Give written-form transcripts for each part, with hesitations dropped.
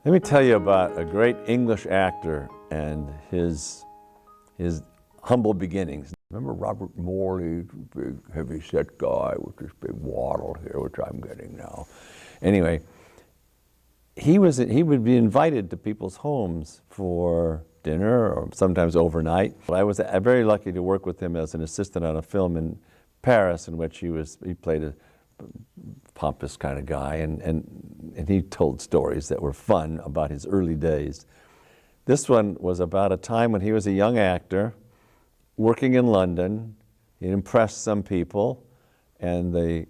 Let me tell you about a great English actor and his humble beginnings. Remember Robert Morley, big heavy-set guy with this big waddle here, which I'm getting now. Anyway, he would be invited to people's homes for dinner or sometimes overnight. I was very lucky to work with him as an assistant on a film in Paris in which he played a pompous kind of guy, and he told stories that were fun about his early days. This one was about a time when he was a young actor working in London. He impressed some people, and the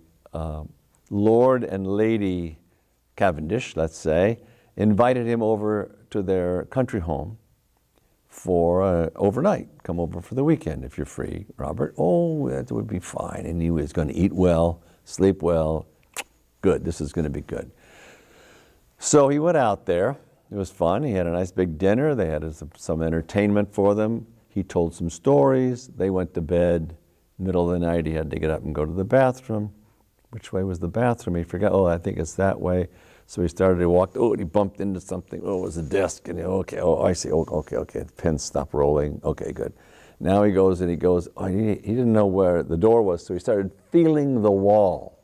Lord and Lady Cavendish, let's say, invited him over to their country home for overnight. Come over for the weekend if you're free, Robert. Oh, that would be fine. And he was going to eat well, sleep well. Good, this is going to be good. So he went out there. It was fun. He had a nice big dinner. They had some entertainment for them. He told some stories. They went to bed. Middle of the night, he had to get up and go to the bathroom. Which way was the bathroom? He forgot. Oh, I think it's that way. So he started to walk. Oh, and he bumped into something. Oh, it was a desk. And okay, oh, I see. Oh, okay. The pen stopped rolling. Okay, good. Now he goes. Oh, he didn't know where the door was, so he started feeling the wall.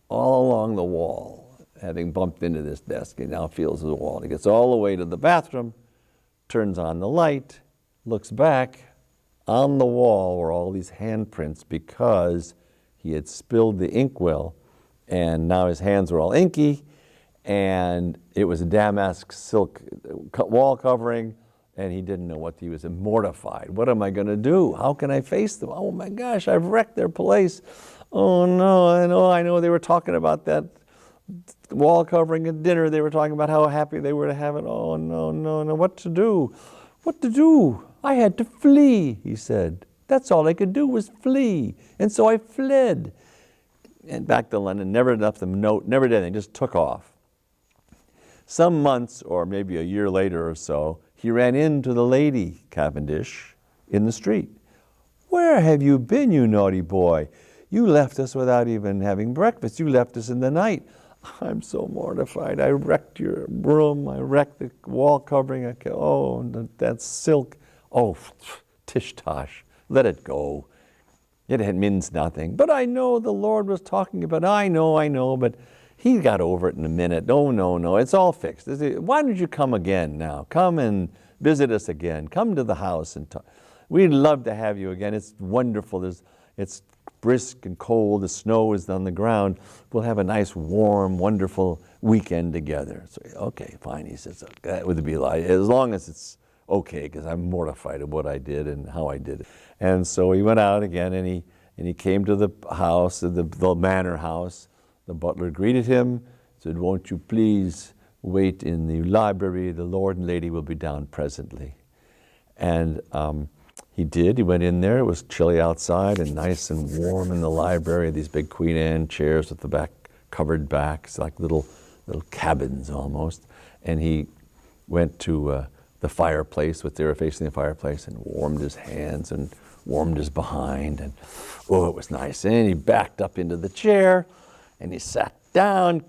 All along the wall, having bumped into this desk, he now feels the wall. He gets all the way to the bathroom, turns on the light, looks back. On the wall were all these handprints because he had spilled the inkwell, and now his hands were all inky, and it was a damask silk wall covering, and he didn't know what. He was mortified. What am I going to do? How can I face them? Oh my gosh, I've wrecked their place. Oh no, I know they were talking about that wall covering at dinner. They were talking about how happy they were to have it. Oh no, what to do? What to do? I had to flee, he said. That's all I could do was flee. And so I fled. And back to London, never left them a note, never did anything, just took off. Some months, or maybe a year later or so, he ran into the Lady Cavendish in the street. Where have you been, you naughty boy? You left us without even having breakfast. You left us in the night. I'm so mortified. I wrecked your room. I wrecked the wall covering. That silk. Oh, tish-tosh. Let it go. It means nothing. But I know the Lord was talking about it. I know, but he got over it in a minute. No, it's all fixed. Why don't you come again now? Come and visit us again. Come to the house and talk. We'd love to have you again. It's wonderful. It's brisk and cold. The snow is on the ground. We'll have a nice, warm, wonderful weekend together. So, okay, fine, he says. That would be like, as long as it's okay, because I'm mortified of what I did and how I did it. And so he went out again, and he came to the house, the manor house. The butler greeted him, said, "Won't you please wait in the library? The Lord and Lady will be down presently." And he did. He went in there. It was chilly outside and nice and warm in the library. These big Queen Anne chairs with the back covered backs, like little cabins almost. And he went to the fireplace, they were facing the fireplace, and warmed his hands and warmed his behind. And oh, it was nice. And he backed up into the chair and he sat down.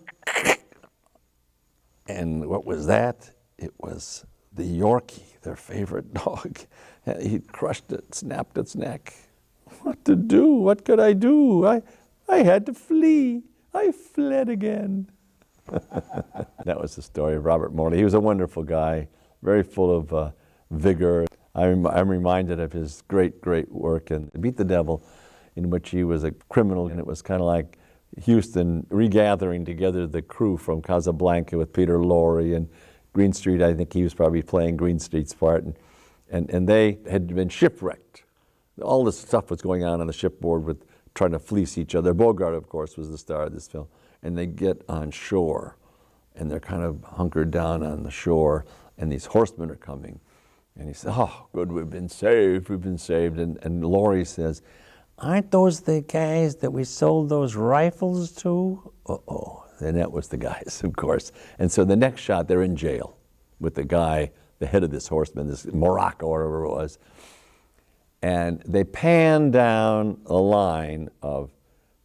And what was that? It was the Yorkie, their favorite dog. He crushed it, snapped its neck. What to do? What could I do? I had to flee. I fled again. That was the story of Robert Morley. He was a wonderful guy, very full of vigor. I'm reminded of his great work in Beat the Devil, in which he was a criminal, and it was kind of like Houston regathering together the crew from Casablanca with Peter Lorre and Greenstreet. I think he was probably playing Greenstreet's part, and they had been shipwrecked. All this stuff was going on the shipboard with trying to fleece each other. Bogart, of course, was the star of this film. And they get on shore, and they're kind of hunkered down on the shore, and these horsemen are coming. And he says, "Oh, good, we've been saved. And Laurie says, "Aren't those the guys that we sold those rifles to?" Uh-oh. And that was the guys, of course. And so the next shot, they're in jail with the guy, the head of this horseman, this Morocco or whatever it was. And they pan down a line of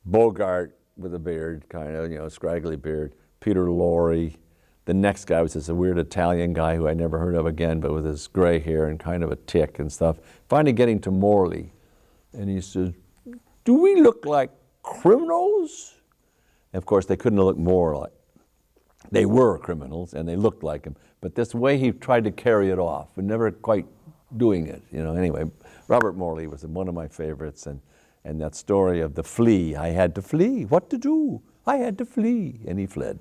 Bogart with a beard, kind of, scraggly beard, Peter Lorre, the next guy was this weird Italian guy who I never heard of again, but with his gray hair and kind of a tick and stuff. Finally getting to Morley, and he says, "Do we look like criminals?" And of course, they couldn't look more like, they were criminals and they looked like him, but this way he tried to carry it off, but never quite doing it, you know. Anyway, Robert Morley was one of my favorites, and that story of the flea, I had to flee, what to do? I had to flee, and he fled.